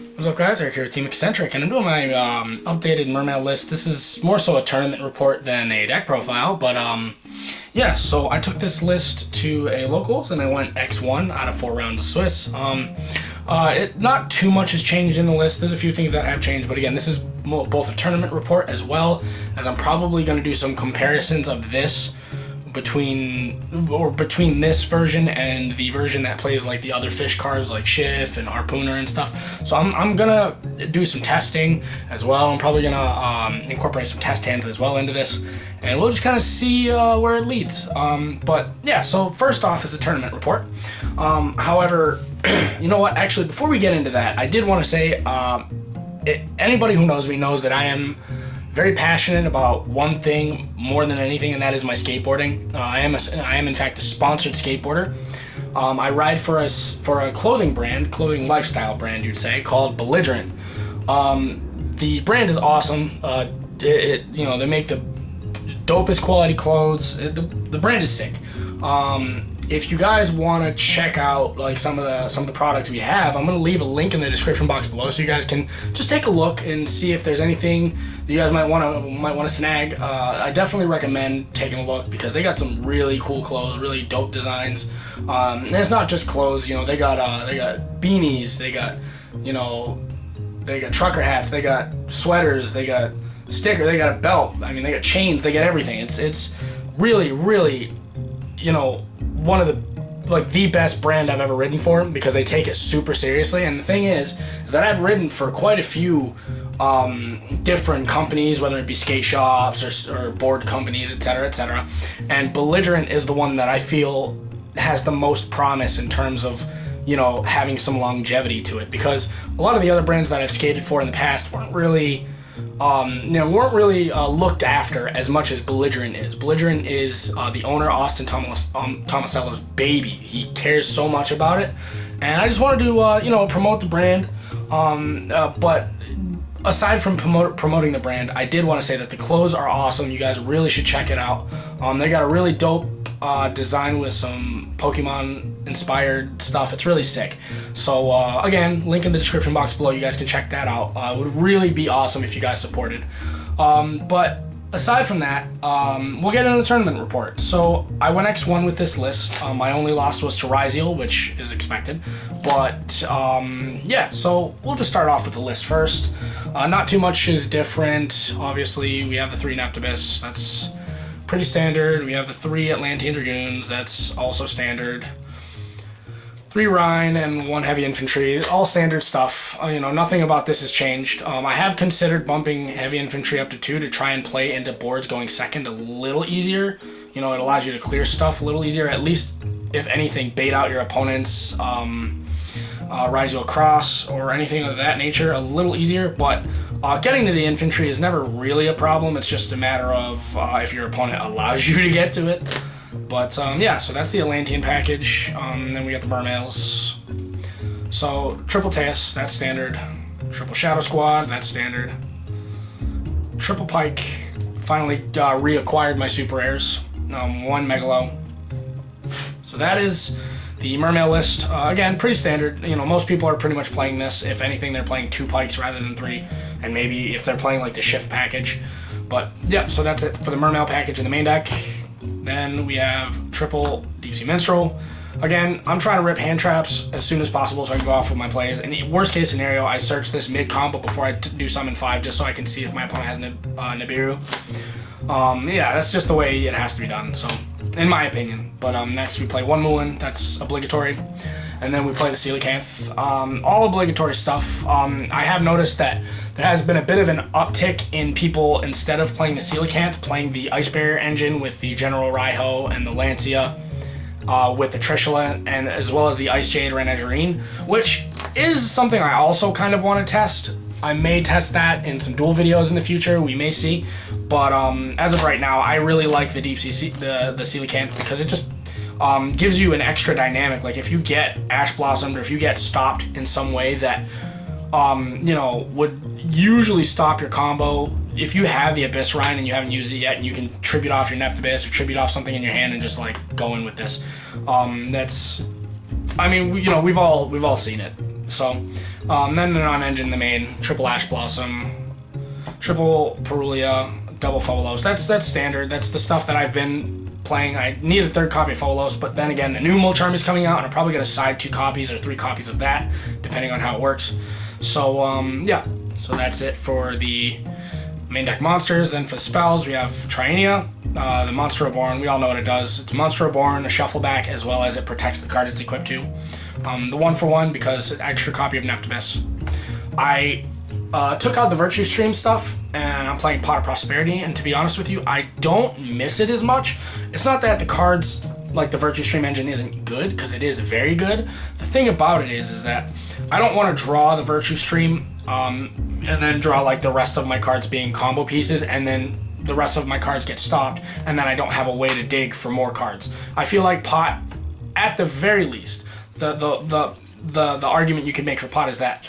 What's up, guys? Eric here with Team Eccentric, and I'm doing my updated Mermail list. This is more so a tournament report than a deck profile, but yeah, so I took this list to a locals, and I went X1 out of 4 rounds of Swiss. Not too much has changed in the list. There's a few things that have changed, but again, this is both a tournament report as well as I'm probably going to do some comparisons of this between this version and the version that plays like the other fish cards like Schiff and Harpooner and stuff. So I'm gonna do some testing as well. I'm probably gonna incorporate some test hands as well into this, and we'll just kind of see where it leads. But yeah, so first off is the tournament report. However, you know what? Actually, before we get into that, I did want to say anybody who knows me knows that I am very passionate about one thing more than anything, and that is my skateboarding. I am in fact a sponsored skateboarder. I ride for a clothing lifestyle brand, you'd say, called Belligerent. The brand is awesome. They make the dopest quality clothes. The brand is sick. If you guys want to check out like some of the products we have, I'm going to leave a link in the description box below so you guys can just take a look and see if there's anything that you guys might want to snag. I definitely recommend taking a look because they got some really cool clothes, really dope designs. And it's not just clothes, they got beanies, they got trucker hats, they got sweaters, they got sticker, they got a belt. I mean, they got chains, they got everything. It's really, really, one of the best brand I've ever ridden for because they take it super seriously. And the thing is that I've ridden for quite a few different companies, whether it be skate shops or board companies, etc. And Belligerent is the one that I feel has the most promise in terms of having some longevity to it, because a lot of the other brands that I've skated for in the past weren't really looked after as much as Belligerent is. Belligerent is the owner, Austin Tomasello's baby. He cares so much about it, and I just wanted to promote the brand. But aside from promoting the brand, I did want to say that the clothes are awesome. You guys really should check it out. They got a really dope design with some Pokemon inspired stuff. It's really sick. So again, link in the description box below. You guys can check that out. It would really be awesome if you guys supported. But aside from that, we'll get into the tournament report. So I went X1 with this list. My only loss was to Ryziel, which is expected. But yeah, so we'll just start off with the list first. Not too much is different. Obviously, we have the 3 Neptibus. That's pretty standard. We have the 3 Atlantean Dragoons. That's also standard. 3 Rhine and 1 Heavy Infantry. All standard stuff. Nothing about this has changed. I have considered bumping Heavy Infantry up to 2 to try and play into boards going second a little easier. It allows you to clear stuff a little easier. At least, if anything, bait out your opponent's Ryziel Cross or anything of that nature a little easier. But getting to the infantry is never really a problem. It's just a matter of if your opponent allows you to get to it. But yeah, so that's the Atlantean package. Then we got the Mermails. So triple Teus, that's standard. Triple Shadow Squad, that's standard. Triple Pike, finally reacquired my super rares. 1 Megalo. So that is the Mermail list. Again, pretty standard. Most people are pretty much playing this. If anything, they're playing 2 Pikes rather than 3. And maybe if they're playing like the Shift package. But yeah, so that's it for the Mermail package in the main deck. Then we have triple Deep Sea Minstrel. Again, I'm trying to rip hand traps as soon as possible so I can go off with my plays. And worst case scenario, I search this mid combo before I do summon 5 just so I can see if my opponent has Nibiru. Yeah, that's just the way it has to be done, so in my opinion. But next we play 1 Moulin, that's obligatory. And then we play the Coelacanth. All obligatory stuff. I have noticed that there has been a bit of an uptick in people, instead of playing the Coelacanth, playing the Ice Barrier engine with the General Raiho and the Lancia, with the Trishula, and as well as the Ice Jade Renegirine, which is something I also kind of want to test. I may test that in some duel videos in the future, we may see. But as of right now, I really like the the Coelacanth because it just gives you an extra dynamic. Like if you get Ash Blossomed or if you get stopped in some way that would usually stop your combo, if you have the Abyss Rhine and you haven't used it yet, and you can tribute off your Neptibus or tribute off something in your hand and just like go in with this, we've all seen it. So Then the non-engine, the main, triple Ash Blossom, triple Perulia, double Folos. That's standard. That's the stuff that I've been playing. I need a third copy of Folos, but then again, the new Molcharm is coming out, and I'm probably going to side 2 copies or 3 copies of that, depending on how it works. So, yeah. So that's it for the main deck monsters. Then for the spells, we have Trienia, the Monster Reborn. We all know what it does. It's Monster Reborn, a shuffle back, as well as it protects the card it's equipped to. The 1-for-1 because an extra copy of Neptibus. I took out the Virtue Stream stuff, and I'm playing Pot of Prosperity, and to be honest with you, I don't miss it as much. It's not that the cards, like the Virtue Stream engine, isn't good, because it is very good. The thing about it is that I don't want to draw the Virtue Stream, and then draw like the rest of my cards being combo pieces, and then the rest of my cards get stopped, and then I don't have a way to dig for more cards. I feel like Pot, at the very least, the argument you can make for Pot is that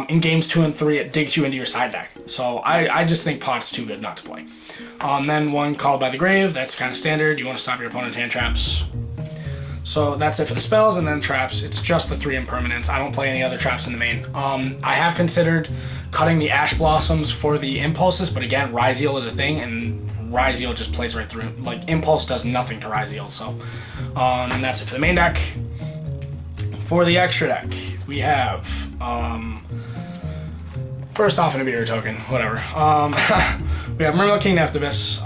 in games 2 and 3, it digs you into your side deck. So I just think Pot's too good not to play. Then one Called by the Grave, that's kind of standard. You want to stop your opponent's hand traps. So that's it for the spells, and then traps. It's just the 3 impermanents. I don't play any other traps in the main. I have considered cutting the Ash Blossoms for the impulses, but again, Ryzeal is a thing, and Ryzeal just plays right through. Like, Impulse does nothing to Ryzeal, so. And that's it for the main deck. For the extra deck, we have, first off, an Ibir token, whatever. We have Mermail King Neptibus.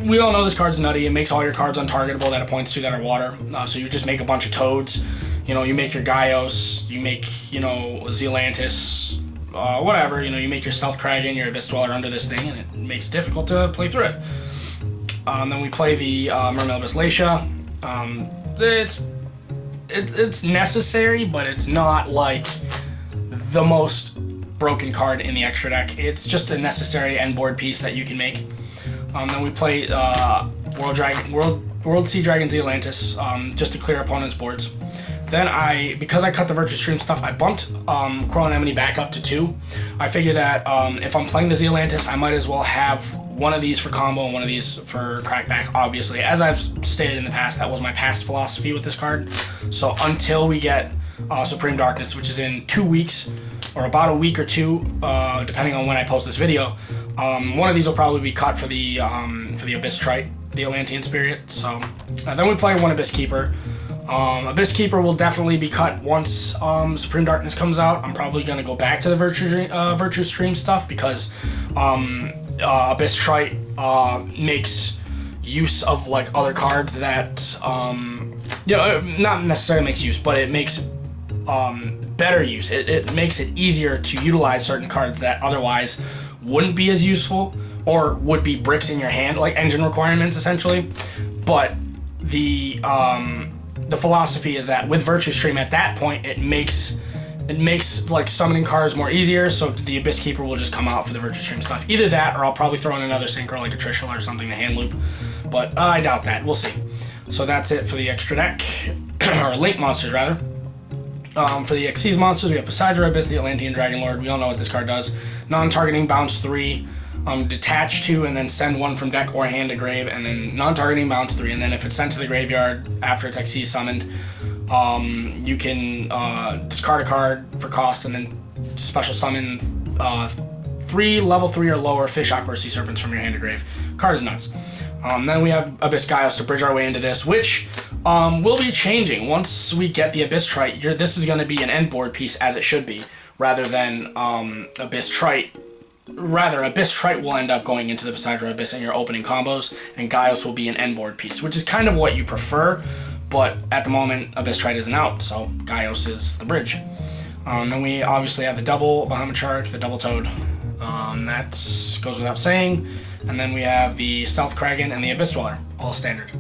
We all know this card's nutty. It makes all your cards untargetable that it points to that are water. So you just make a bunch of toads. You know, you make your Gaios, you make, you know, Zealantis, whatever. You know, you make your Stealth Kraken, your Abyss Dweller under this thing, and it makes it difficult to play through it. Then we play the Mermail Abyss Lacia. It's necessary, but it's not like the most broken card in the extra deck. It's just a necessary end board piece that you can make. Then we play World Sea Dragon Zealantis, just to clear opponents' boards. Then because I cut the Virtue Stream stuff, I bumped Coral Anemone back up to 2. I figure that if I'm playing the Zealantis, I might as well have one of these for combo and one of these for crackback, obviously. As I've stated in the past, that was my past philosophy with this card. So until we get Supreme Darkness, which is in 2 weeks, or about a week or 2, depending on when I post this video, one of these will probably be cut for the Abyss Trite, the Atlantean Spirit. So then we play one Abyss Keeper. Abyss Keeper will definitely be cut once Supreme Darkness comes out. I'm probably going to go back to the Virtue Stream stuff because Abyss Trite makes use of like other cards that, not necessarily makes use, but it makes better use. It makes it easier to utilize certain cards that otherwise wouldn't be as useful or would be bricks in your hand, like engine requirements essentially. But the philosophy is that with Virtue Stream at that point, it makes like summoning cards more easier, so the Abyss Keeper will just come out for the Virtue Stream stuff. Either that, or I'll probably throw in another synchro like a Trishul or something to hand loop, but I doubt that. We'll see. So that's it for the extra deck, or Link monsters rather. For the Xyz monsters, we have Poseidra Abyss, the Atlantean Dragon Lord. We all know what this card does. Non-targeting, bounce 3, detach 2, and then send 1 from deck or hand to grave, and then non-targeting, bounce 3, and then if it's sent to the graveyard after it's Xyz summoned, you can discard a card for cost and then special summon 3 level 3 or lower fish, aqua, or sea serpents from your hand to grave. Card is nuts. Then we have Abyss Gaios to bridge our way into this, which will be changing. Once we get the Abyss Trite, this is going to be an end board piece as it should be, rather than Abyss Trite. Rather, Abyss Trite will end up going into the Poseidra Abyss in your opening combos, and Gaios will be an end board piece, which is kind of what you prefer, but at the moment, Abyss Trite isn't out, so Gaios is the bridge. Then we obviously have the double Bahamut Shark, the double Toad. That goes without saying. And then we have the Stealth Kraken and the Abyss Dweller, all standard.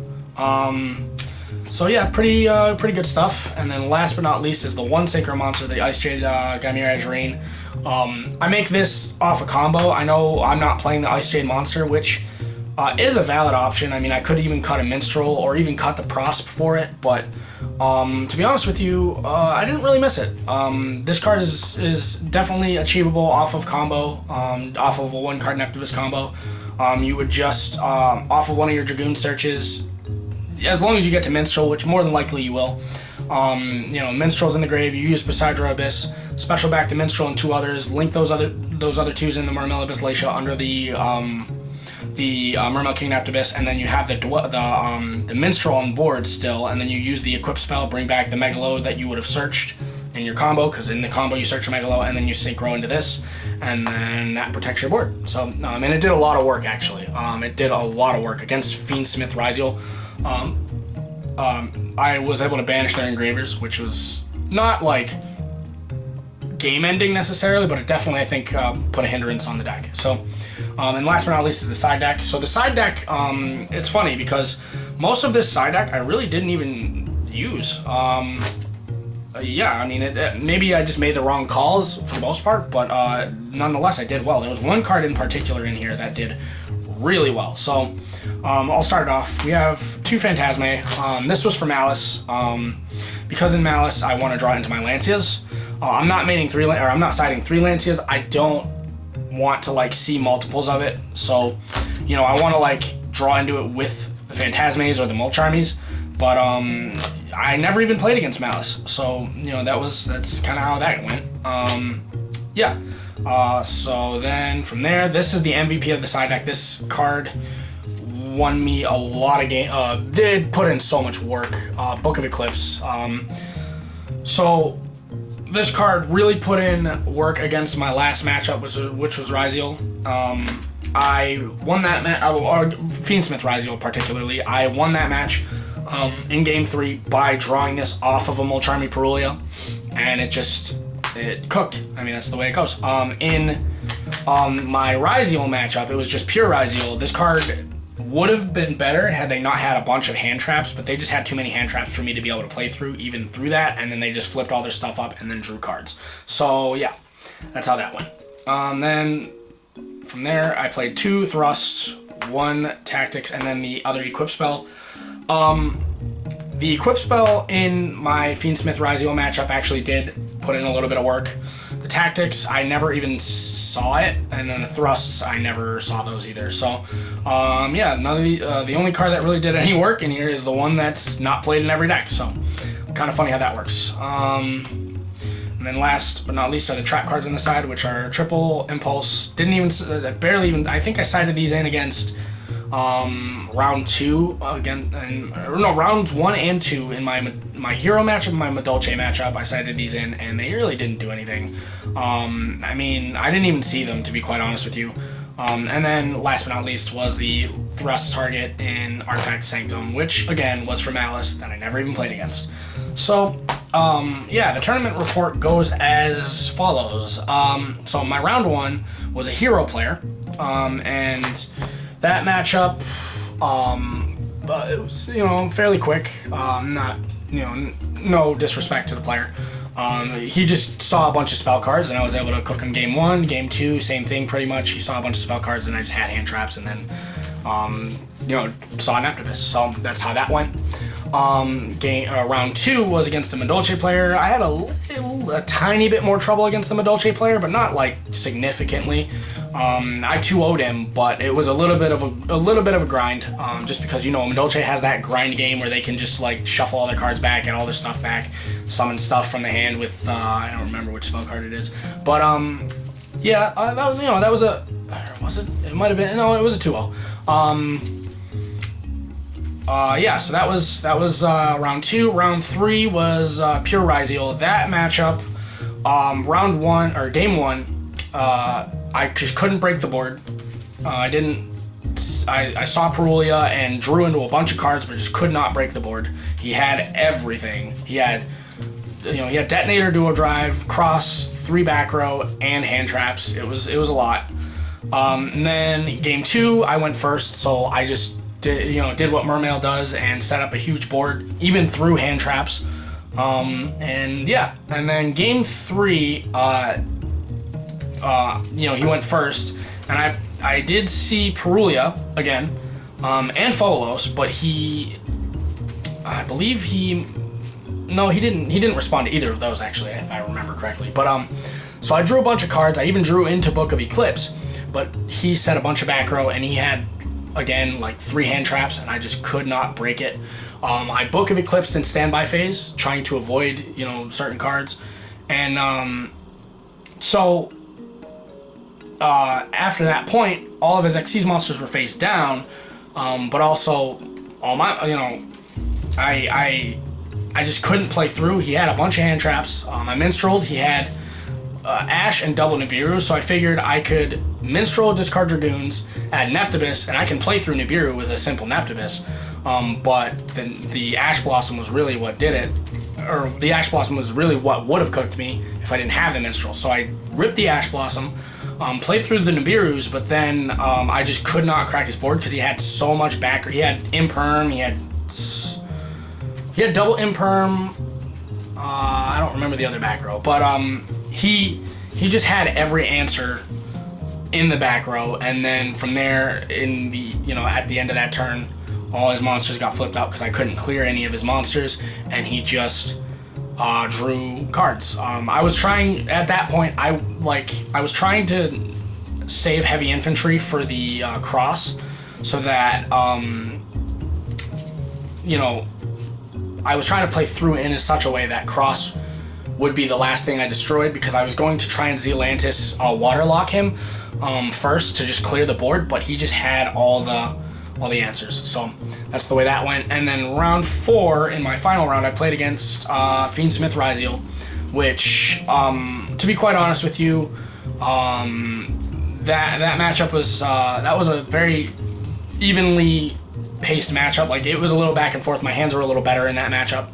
So yeah, pretty good stuff. And then last but not least is the one synchro monster, the Ice Jade Gamera Azurine. I make this off a combo. I know I'm not playing the Ice Jade monster, which is a valid option. I mean, I could even cut a Minstrel or even cut the Prosp for it, but to be honest with you, I didn't really miss it. This card is definitely achievable off of combo, off of a one-card Neptibus combo. You would just, off of one of your Dragoon searches, as long as you get to Minstrel, which more than likely you will, Minstrel's in the grave, you use Poseidra Abyss, special back the Minstrel and 2 others, link those other 2s in the MERMAIL Abyss Lacia under the MERMAIL Kidnapped Abyss, and then you have the Minstrel on board still, and then you use the equip spell, bring back the Megalo that you would have searched in your combo, because in the combo you search a Megalo, and then you synchro into this, and then that protects your board. So, and it did a lot of work, actually. It did a lot of work against Fiendsmith Ryziel. I was able to banish their Engravers, which was not, like, game-ending necessarily, but it definitely, I think, put a hindrance on the deck. So, and last but not least is the side deck. So the side deck, it's funny because most of this side deck I really didn't even use. Yeah, I mean, maybe I just made the wrong calls for the most part, but nonetheless, I did well. There was one card in particular in here that did really well. So I'll start it off. We have 2 Phantasmae. This was for Malice. Because in Malice, I want to draw into my Lancias. I'm not siding 3 Lancias. I don't want to, like, see multiples of it. So, you know, I want to, like, draw into it with the Phantasmaes or the Mulch Armies. But I never even played against Malice. So, you know, that's kind of how that went. Yeah. So then from there, this is the MVP of the side deck. This card won me a lot of game. Did put in so much work. Book of Eclipse. So this card really put in work against my last matchup, which was Ryziel. I won that match, or Fiendsmith Ryziel particularly. I won that match in Game 3 by drawing this off of a Mulch Army Perulia, and it cooked. I mean, that's the way it goes. In my Ryziel matchup, it was just pure Ryziel. This card would have been better had they not had a bunch of hand traps, but they just had too many hand traps for me to be able to play through, even through that, and then they just flipped all their stuff up and then drew cards. So yeah, that's how that went. Then from there, I played 2 Thrusts, 1 Tactics, and then the other Equip Spell. The Equip Spell in my Fiendsmith Ryziel matchup actually did put in a little bit of work. The Tactics, I never even saw it, and then the Thrusts, I never saw those either. So, yeah, none of the only card that really did any work in here is the one that's not played in every deck. So, kind of funny how that works. And then last but not least are the trap cards on the side, which are Triple Impulse. Barely even. I think I sided these in against round 2 again, rounds 1 and 2 in my hero matchup and my Madolche matchup. I sided these in, and they really didn't do anything. I mean, I didn't even see them, to be quite honest with you. And then last but not least was the Thrust target in Artifact Sanctum, which again was for Malice that I never even played against. So yeah, the tournament report goes as follows. So my round 1 was a hero player, and that matchup, it was, you know, fairly quick. Not, you know, no disrespect to the player. He just saw a bunch of spell cards, and I was able to cook him Game 1, Game 2, same thing pretty much. He saw a bunch of spell cards, and I just had hand traps, and then, you know, saw an Neptibus. So that's how that went. Round 2 was against the Madolche player. I had a tiny bit more trouble against the Madolche player, but not like significantly. I 2-0'd him, but it was a little bit of a grind, just because, you know, Madolche has that grind game where they can just like shuffle all their cards back, get all their stuff back, summon stuff from the hand with I don't remember which spell card it is, but yeah, that was, you know, that was it might have been, no, it was a 2-0. Yeah, so that was round 2. Round 3 was pure Ryziel. That matchup, round 1 or game 1, I just couldn't break the board. I saw Perulia and drew into a bunch of cards, but just could not break the board. He had everything. He had Detonator, Duo Drive, Cross, 3 back row, and hand traps. It was a lot. And then game 2, I went first, so I just did what MERMAIL does and set up a huge board, even through hand traps. And yeah, and then game 3, he went first, and I did see Perulia again, and Folos, but I believe he didn't respond to either of those, actually, if I remember correctly. But so I drew a bunch of cards. I even drew into Book of Eclipse, but he set a bunch of back row, and he had, again, like 3 hand traps, and I just could not break it. I Book of Eclipse in standby phase, trying to avoid, certain cards, and So after that point, all of his Xyz monsters were face down, but also all my, I just couldn't play through. He had a bunch of hand traps. I minstreled. He had Ash and double Nibiru, so I figured I could minstrel, discard Dragoons, add Neptibus, and I can play through Nibiru with a simple Neptibus. But the Ash Blossom was really what did it, or the Ash Blossom was really what would have cooked me if I didn't have the minstrel. So I ripped the Ash Blossom, played through the Nibirus, but then I just could not crack his board because he had so much back. He had Imperm, he had double Imperm. I don't remember the other back row, but he just had every answer in the back row, and then from there, in the at the end of that turn, all his monsters got flipped out because I couldn't clear any of his monsters, and he just drew cards. I was trying at that point. I was trying to save heavy infantry for the cross, so that I was trying to play through it in such a way that cross would be the last thing I destroyed, because I was going to try and Zealantis waterlock him first to just clear the board, but he just had all the answers. So that's the way that went. And then round 4, in my final round, I played against Fiendsmith Ryziel, which, to be quite honest with you, that matchup was a very evenly paced matchup. Like, it was a little back and forth. My hands were a little better in that matchup.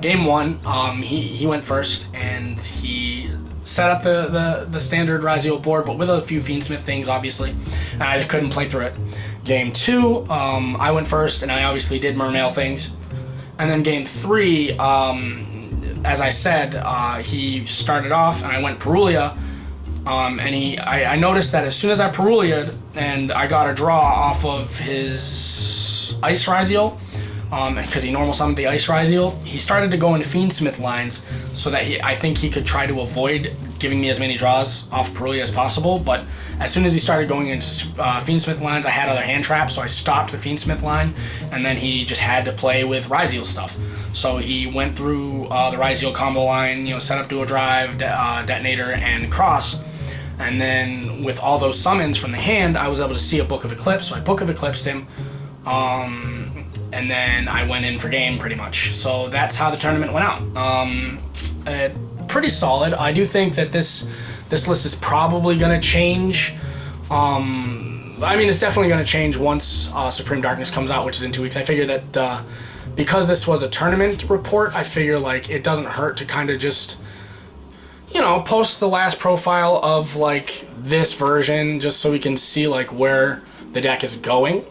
Game 1, he went first, and he set up the standard Ryziel board, but with a few Fiendsmith things, obviously, and I just couldn't play through it. Game 2, I went first, and I obviously did Mermail things. And then game 3, as I said, he started off, and I went Perulia, and I noticed that as soon as I Perulia'd, and I got a draw off of his Ice Ryziel, because he normal summoned the Ice Ryziel, he started to go into Fiendsmith lines, so that I think he could try to avoid giving me as many draws off Perulia as possible. But as soon as he started going into Fiendsmith lines, I had other hand traps, so I stopped the Fiendsmith line, and then he just had to play with Ryziel stuff. So he went through the Ryziel combo line, set up Duo Drive, Detonator, and Cross, and then with all those summons from the hand, I was able to see a Book of Eclipse, so I Book of Eclipsed him, and then I went in for game, pretty much. So that's how the tournament went out. Pretty solid. I do think that this list is probably going to change. It's definitely going to change once Supreme Darkness comes out, which is in 2 weeks. I figure that because this was a tournament report, I figure like it doesn't hurt to kind of just post the last profile of like this version, just so we can see like where the deck is going.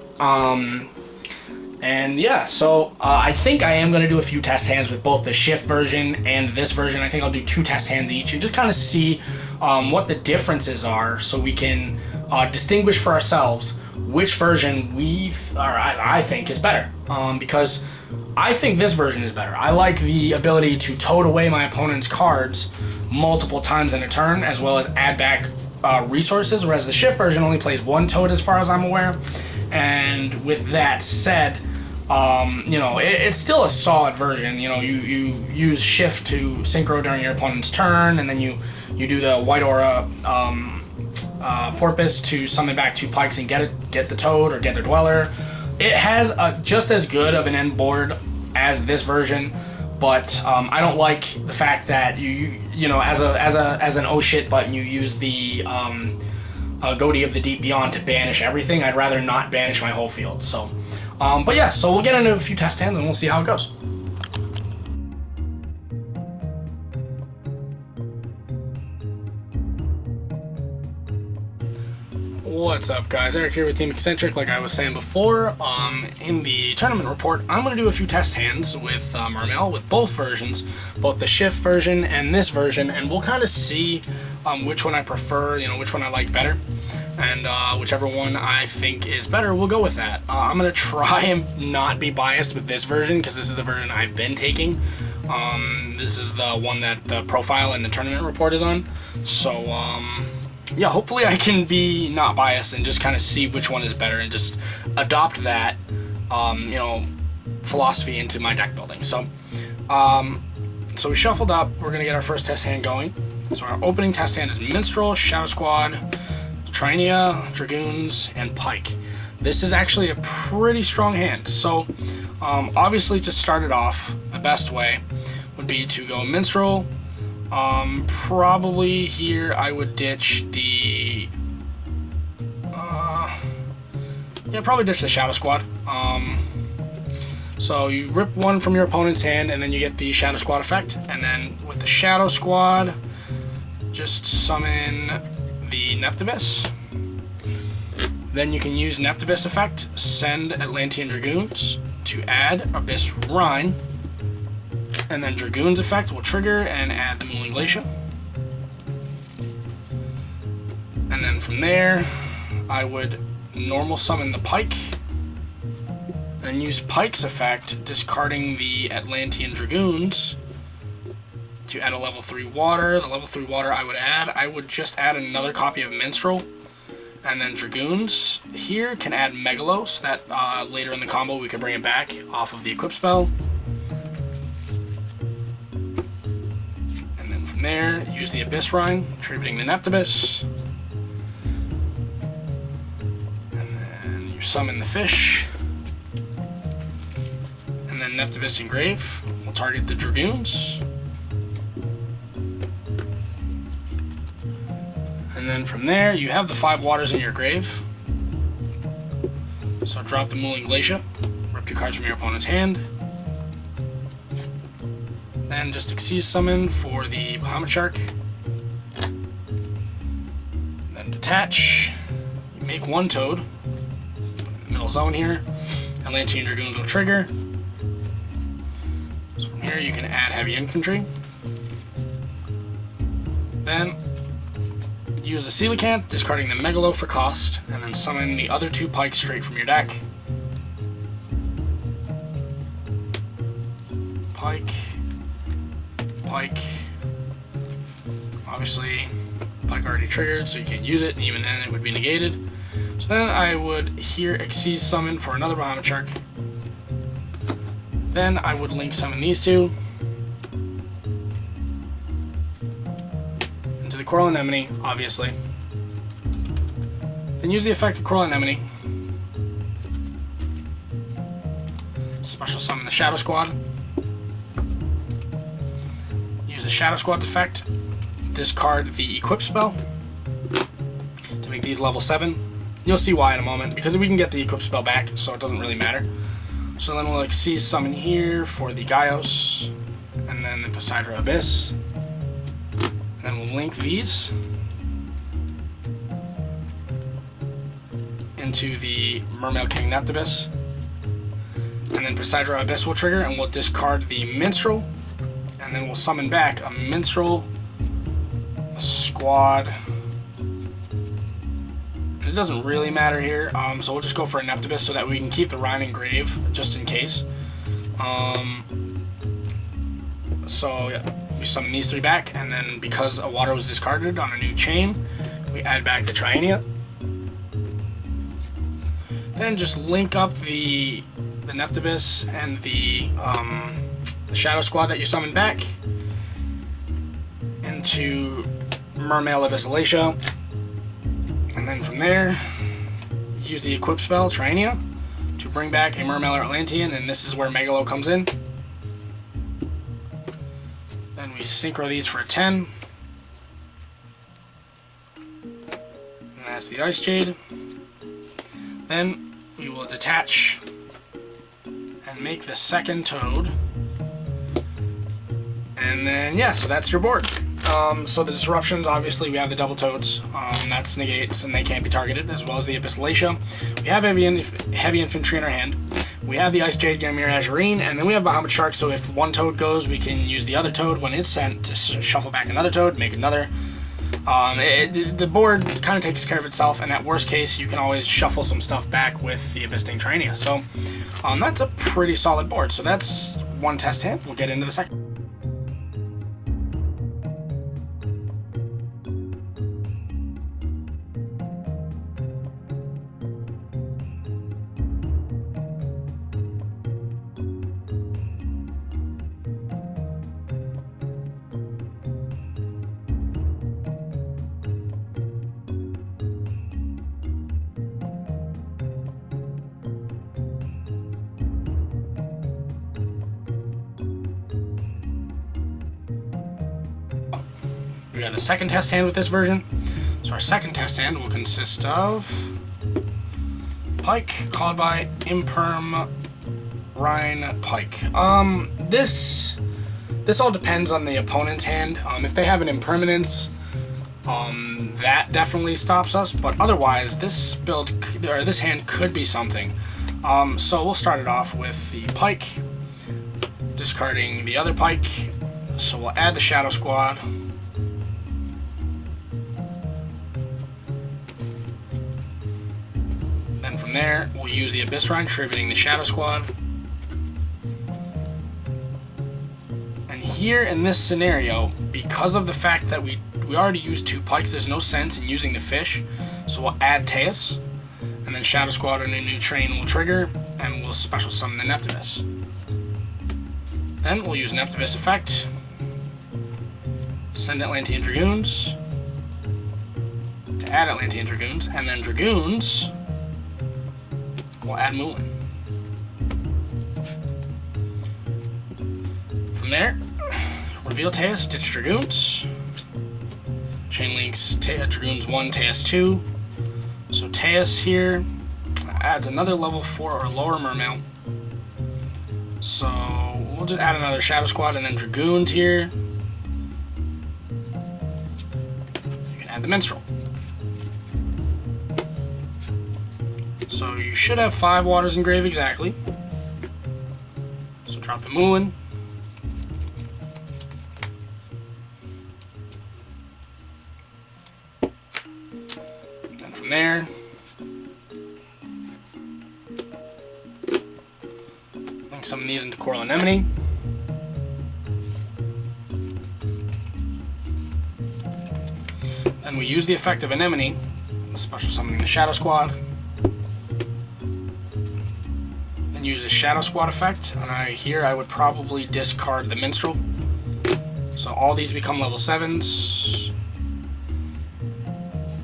And yeah, so I think I am going to do a few test hands with both the Shift version and this version. I think I'll do 2 test hands each and just kind of see what the differences are, so we can distinguish for ourselves which version I think is better. Because I think this version is better. I like the ability to toad away my opponent's cards multiple times in a turn, as well as add back resources, whereas the Shift version only plays 1 toad as far as I'm aware. And with that said, it's still a solid version. You use Shift to synchro during your opponent's turn, and then you do the White Aura Porpoise to summon back 2 Pikes and get the Toad or get the Dweller. It has just as good of an end board as this version, but I don't like the fact that as an oh shit button, you use the Goatee of the Deep Beyond to banish everything. I'd rather not banish my whole field. So, but yeah, so we'll get into a few test hands and we'll see how it goes. What's up, guys? Eric here with Team Eccentric. Like I was saying before, in the tournament report, I'm going to do a few test hands with MERMAIL, with both versions, both the Shift version and this version, and we'll kind of see which one I prefer, which one I like better, and whichever one I think is better, we'll go with that. I'm going to try and not be biased with this version, because this is the version I've been taking. This is the one that the profile and the tournament report is on, so yeah, hopefully I can be not biased and just kind of see which one is better and just adopt that, philosophy into my deck building. So, so we shuffled up. We're gonna get our first test hand going. So our opening test hand is Minstrel, Shadow Squad, Trinia, Dragoons, and Pike. This is actually a pretty strong hand. So obviously to start it off, the best way would be to go Minstrel. Probably here I would ditch the... probably ditch the Shadow Squad. So you rip one from your opponent's hand, and then you get the Shadow Squad effect. And then with the Shadow Squad, just summon the Neptibus. Then you can use Neptibus effect, send Atlantean Dragoons to add Abyss Rhine. And then Dragoons effect will trigger and add the Mooling Glacier. And then from there, I would normal summon the Pike, and use Pike's effect, discarding the Atlantean Dragoons to add a level 3 water. The level 3 water I would just add another copy of Minstrel, and then Dragoons here can add Megalo, so that later in the combo we can bring it back off of the equip spell. And then from there, use the Abyss Rhine, tributing the Neptibus. Summon the fish, and then Neptibus Engrave will target the Dragoons, and then from there you have the 5 waters in your grave, so drop the Mooling Glacier, rip 2 cards from your opponent's hand, then just Xyz summon for the Bahamut Shark, then detach, you make 1 toad, middle zone here. Atlantean Dragoons will trigger. So from here you can add heavy infantry. Then use the Coelacanth, discarding the Megalo for cost, and then summon the other 2 Pikes straight from your deck. Pike, Pike. Obviously, Pike already triggered, so you can't use it, and even then it would be negated. So then I would here Xyz summon for another Bahamut Shark. Then I would link summon these 2 into the Coral Anemone, obviously. Then use the effect of Coral Anemone. Special summon the Shadow Squad. Use the Shadow Squad's effect. Discard the equip spell to make these level 7. You'll see why in a moment, because we can get the equip spell back, so it doesn't really matter. So then we'll Xyz summon here for the Gaios, and then the Poseidra Abyss. And then we'll link these into the Mermail King Neptibus. And then Poseidra Abyss will trigger, and we'll discard the Minstrel. And then we'll summon back a Minstrel, a Squad. It doesn't really matter here, so we'll just go for a Neptibus so that we can keep the Rhine Engrave just in case. So yeah, we summon these 3 back, and then because a water was discarded on a new chain, we add back the Trienia. Then just link up the Neptibus and the Shadow Squad that you summoned back into Mermail Abyssalacia. And then from there, use the equip spell, Trienia, to bring back a Mermail Atlantean, and this is where Megalo comes in. Then we synchro these for a 10. And that's the Ice Jade. Then we will detach and make the second Toad. And then, yeah, so that's your board. So the disruptions, obviously, we have the double toads. That's negates, and they can't be targeted, as well as the Abyssalacia. We have heavy infantry in our hand. We have the Ice Jade, Gamir, Azurine, and then we have Bahamut Shark, so if one toad goes, we can use the other toad when it's sent to shuffle back another toad, make another. The board kind of takes care of itself, and at worst case, you can always shuffle some stuff back with the Abyssing Trinia. So that's a pretty solid board. So that's one test hand. We'll get into the second. we got a second test hand with this version. So our second test hand will consist of Pike, called by Imperm Rhine Pike. This all depends on the opponent's hand. If they have an impermanence, that definitely stops us. But otherwise, this build or this hand could be something. So we'll start it off with the Pike, discarding the other Pike. So we'll add the Shadow Squad. Then from there, we'll use the Abyss Rhine, tributing the Shadow Squad. And here in this scenario, because of the fact that we already used 2 Pikes, there's no sense in using the fish. So we'll add Teus, and then Shadow Squad and a new train will trigger, and we'll special summon the Neptibus. Then we'll use Neptibus effect, send Atlantean Dragoons to add Atlantean Dragoons, and then Dragoons will add Moulin. From there, reveal Teus, ditch Dragoons, chain links Dragoons 1, Teus 2. So Teus here adds another level 4 or lower Mermail. So we'll just add another Shadow Squad and then Dragoons here. You can add the Minstrel. So you should have 5 Waters Engrave exactly. So drop the Moulin. And from there, link some of these into Coral Anemone. Then we use the effect of Anemone, special summoning the Shadow Squad. Then use the Shadow Squad effect, and here I would probably discard the Minstrel. So all these become level 7s.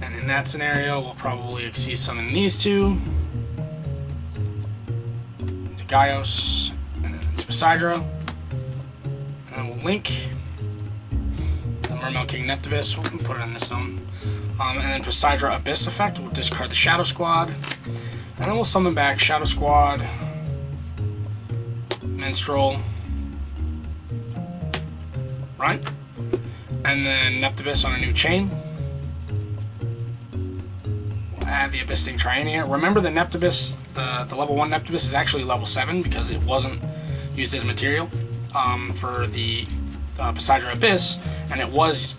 And in that scenario, we'll probably Xyz summon these 2. Into Gaios, and then into Poseidra. And then we'll link the Mermail King Neptibus, we'll put it in this zone. And then Poseidra Abyss effect, we'll discard the Shadow Squad. And then we'll summon back Shadow Squad, Minstrel, right? And then Neptibus on a new chain. We'll add the Abyssing Triania. Remember the Neptibus, the level 1 Neptibus is actually level 7 because it wasn't used as material for the Poseidra Abyss, and it was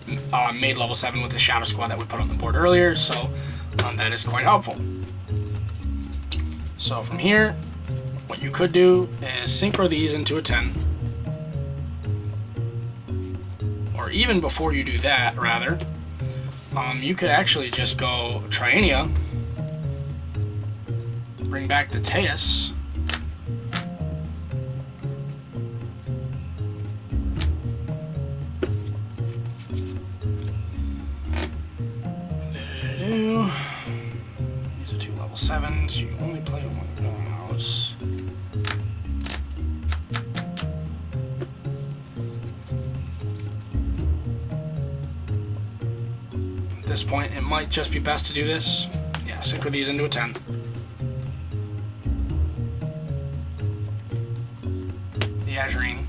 made level 7 with the Shadow Squad that we put on the board earlier, so that is quite helpful. So from here, what you could do is synchro these into a 10. Or even before you do that, rather, you could actually just go Triania, bring back the Teus, these are 2 level 7s, you only play 1 of those. At this point, it might just be best to do this. Yeah, synchro these into a 10. The Azurine.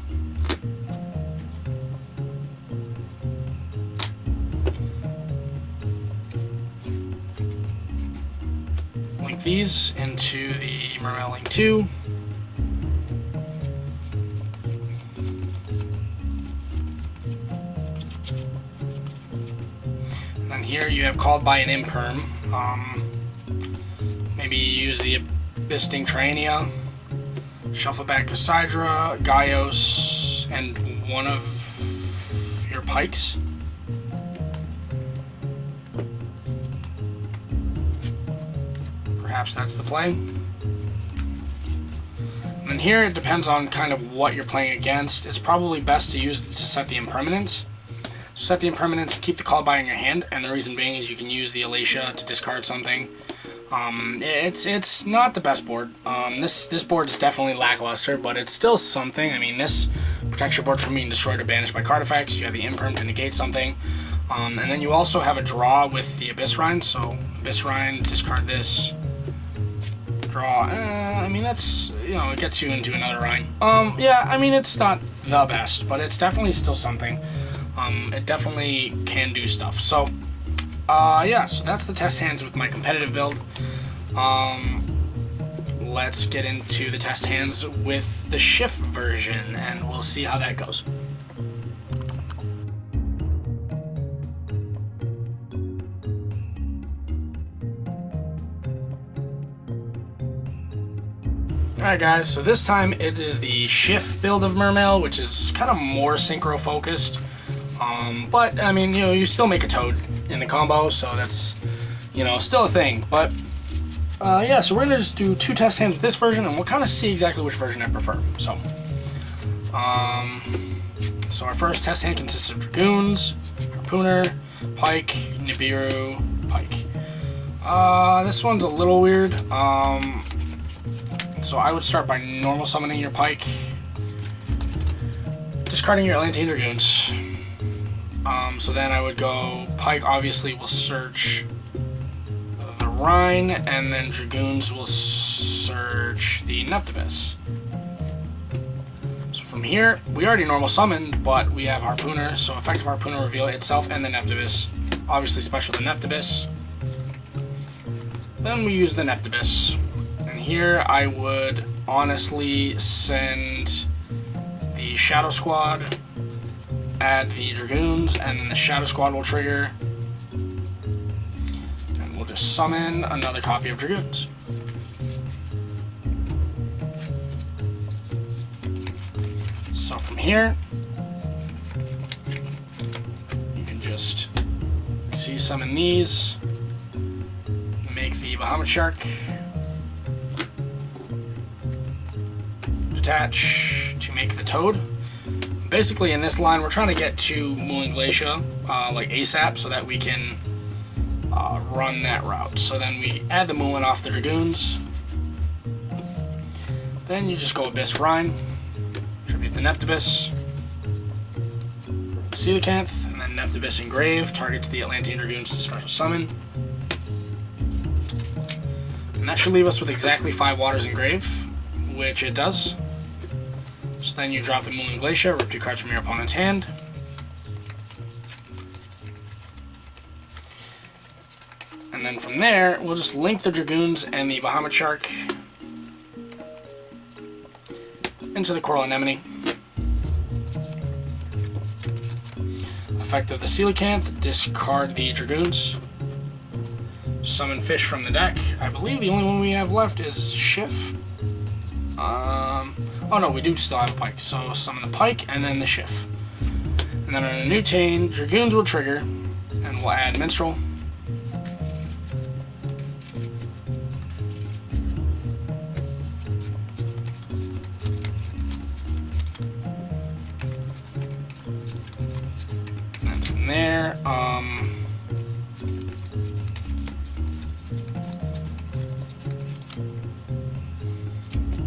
Link these into the Mermail Link 2. And then here you have called by an Imperm. Maybe use the Abyssing Triania, shuffle back Poseidra, Gaios, and one of your Pikes. Perhaps that's the play. And then here it depends on kind of what you're playing against. It's probably best to use to set the impermanence. So set the impermanence and keep the call by in your hand, and the reason being is you can use the Alacia to discard something. It's not the best board. This board is definitely lackluster, but it's still something. I mean, this protects your board from being destroyed or banished by card effects. You have the Imperm to negate something. And then you also have a draw with the Abyss Rind, so Abyss Rind, discard this, draw. I mean, that's, you know, it gets you into another Rind. Yeah, I mean, it's not the best, but it's definitely still something. It definitely can do stuff. So, yeah, so that's the test hands with my competitive build. Let's get into the test hands with the shift version, and we'll see how that goes. Alright guys, so this time it is the shift build of MERMAIL, which is kind of more synchro focused. But, I mean, you know, you still make a Toad in the combo, so that's, you know, still a thing. But, yeah, so we're going to just do 2 test hands with this version, and we'll kind of see exactly which version I prefer. So, so our first test hand consists of Dragoons, Harpooner, Pike, Nibiru, Pike. This one's a little weird. So I would start by normal summoning your Pike, discarding your Atlantean Dragoons. So then I would go, Pike obviously will search the Rhine, and then Dragoons will search the Neptibus. So from here, we already normal summoned, but we have Harpooner, so effective Harpooner will reveal itself and the Neptibus. Obviously special the Neptibus. Then we use the Neptibus. And here I would honestly send the Shadow Squad, add the Dragoons, and then the Shadow Squad will trigger. And we'll just summon another copy of Dragoons. So from here, you can just see summon these, make the Bahamut Shark, detach to make the Toad. Basically, in this line, we're trying to get to Moulin Glacier like ASAP so that we can run that route. So then we add the Moulin off the Dragoons. Then you just go Abyss Rhine, tribute the Neptibus, Coelacanth, and then Neptibus Engrave targets the Atlantean Dragoons to special summon. And that should leave us with exactly 5 Waters Engrave, which it does. So then you drop the Moulin Glacier, rip 2 cards from your opponent's hand. And then from there, we'll just link the Dragoons and the Bahamut Shark into the Coral Anemone. Effect of the Coelacanth, discard the Dragoons. Summon fish from the deck. I believe the only one we have left is Shift. Oh no, we do still have a Pike, so summon the Pike and then the Shift. And then on a new chain, Dragoons will trigger, and we'll add Minstrel. And from there,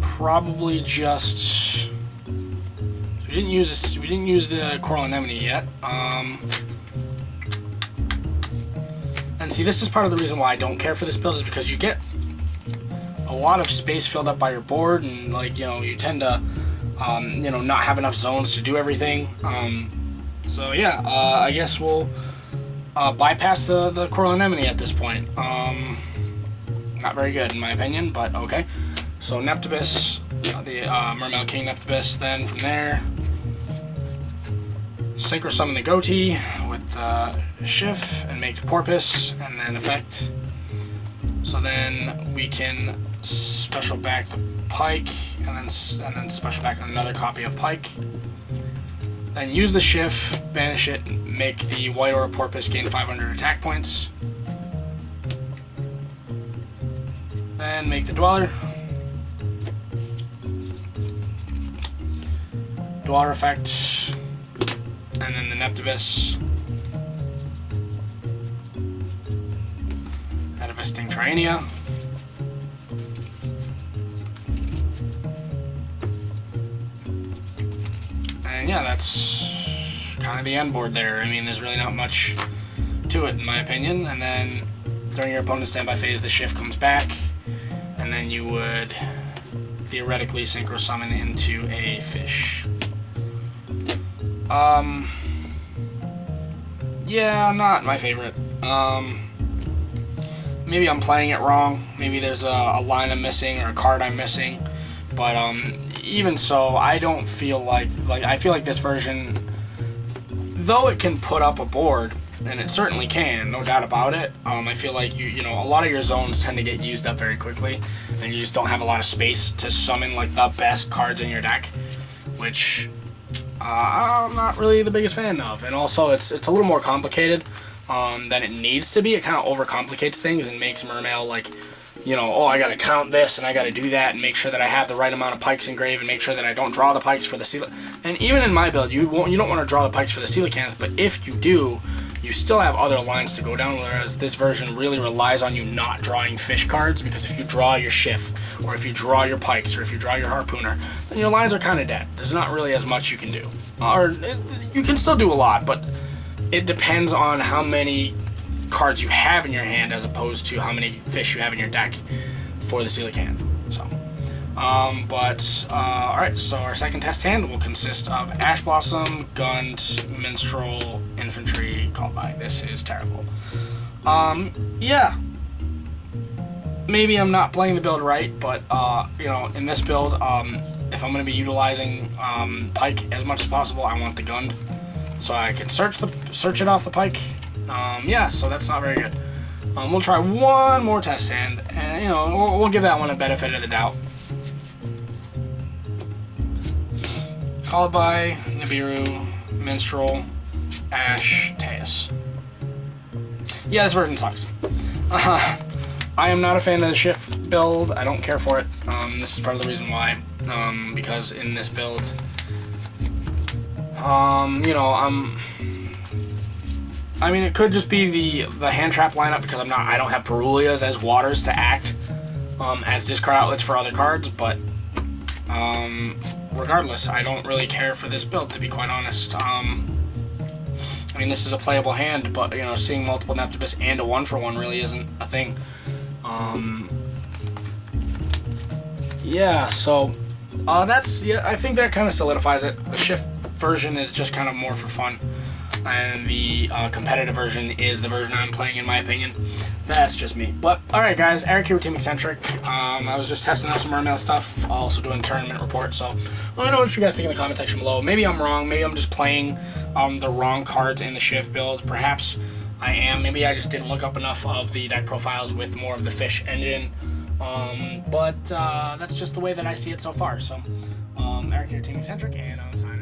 probably just, we didn't use this. We didn't use the Coral Anemone yet. And see, this is part of the reason why I don't care for this build, is because you get a lot of space filled up by your board, and like, you know, you tend to you know, not have enough zones to do everything. So yeah, I guess we'll bypass the Coral Anemone at this point. Not very good in my opinion, but okay. So Neptibus, the MERMAIL King Neptibus, then from there, Synchro Summon the Goatee with Shift and make the Porpoise, and then effect. So then we can special back the Pike, and then special back another copy of Pike. Then use the Shift, banish it, make the White Aura Porpoise gain 500 attack points. Then make the Dweller. Dweller effect, and then the Neptibus. Atavisting Triania. And yeah, that's kind of the end board there. I mean, there's really not much to it, in my opinion. And then during your opponent's standby phase, the shift comes back, and then you would theoretically synchro summon into a fish. Yeah, not my favorite. Maybe I'm playing it wrong. Maybe there's a line I'm missing or a card I'm missing. But even so, I don't feel like I feel like this version, though it can put up a board, and it certainly can, no doubt about it. I feel like you know, a lot of your zones tend to get used up very quickly, and you just don't have a lot of space to summon like the best cards in your deck, which I'm not really the biggest fan of. And also, it's a little more complicated than it needs to be. It kind of overcomplicates things and makes Mermail like, you know, oh, I gotta count this and I gotta do that and make sure that I have the right amount of pikes engraved and make sure that I don't draw the pikes for the coelacanth. And even in my build, you don't want to draw the pikes for the coelacanth, but if you do, you still have other lines to go down, whereas this version really relies on you not drawing fish cards, because if you draw your Shift, or if you draw your pikes, or if you draw your harpooner, then your lines are kind of dead. There's not really as much you can do. You can still do a lot, but it depends on how many cards you have in your hand as opposed to how many fish you have in your deck for the coelacanth. So, alright, so our second test hand will consist of Ash Blossom, Gund, Minstrel, Infantry, Callby. This is terrible. Yeah. Maybe I'm not playing the build right, but, you know, in this build, if I'm going to be utilizing Pike as much as possible, I want the Gund, so I can search it off the Pike. Yeah, so that's not very good. We'll try one more test hand, and, you know, we'll give that one a benefit of the doubt. Callby, Nibiru, Minstrel, Ash, Teus. Yeah, this version sucks. I am not a fan of the Shift build. I don't care for it. This is part of the reason why. Because in this build, you know, I mean, it could just be the hand trap lineup, because I don't have Perulias as waters to act as discard outlets for other cards, but regardless, I don't really care for this build, to be quite honest. I mean, this is a playable hand, but, you know, seeing multiple Neptibus and a 1-for-1 really isn't a thing. Yeah, so yeah, I think that kind of solidifies it. The Shift version is just kind of more for fun, and the competitive version is the version I'm playing, in my opinion. That's just me. But, alright guys, Eric here with Team Eccentric. I was just testing out some Mermail stuff, also doing tournament report, so let me know what you guys think in the comment section below. Maybe I'm wrong, maybe I'm just playing the wrong cards in the Shift build. Perhaps I am. Maybe I just didn't look up enough of the deck profiles with more of the fish engine. But that's just the way that I see it so far. So, Eric here, Team Eccentric, and I'm signing